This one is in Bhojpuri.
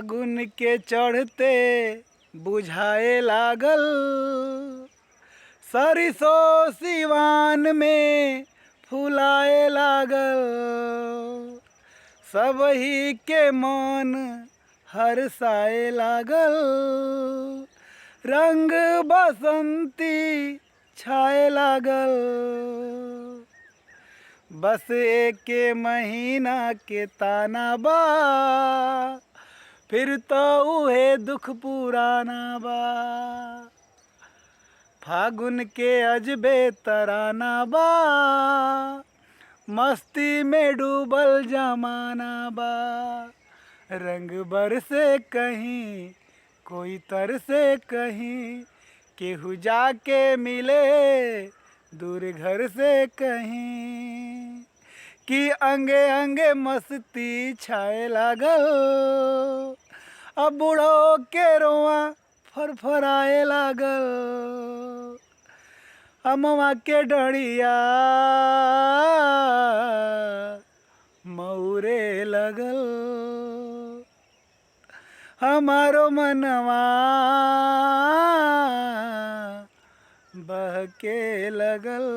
फागुन के चढ़ते बुझाए लागल, सरिसो सिवान में फुलाए लागल। सबही के मन हर्षाए लागल, रंग बसंती छाए लागल। बस एक महीना के ताना बा, फिर तो उहे दुख पुराना बा। फागुन के अजबे तराना बा, मस्ती में डूबल जमाना बा। रंग बरसे कहीं, कोई तरसे कहीं, केहू जाके मिले दूर घर से कहीं। कि अंगे अंगे मस्ती छाए लागल, अब बूढ़ो के रोआ फरफराए लागल। अमवा के डढ़िया मऊरे लगल, हमारो मनवा बहके लगल।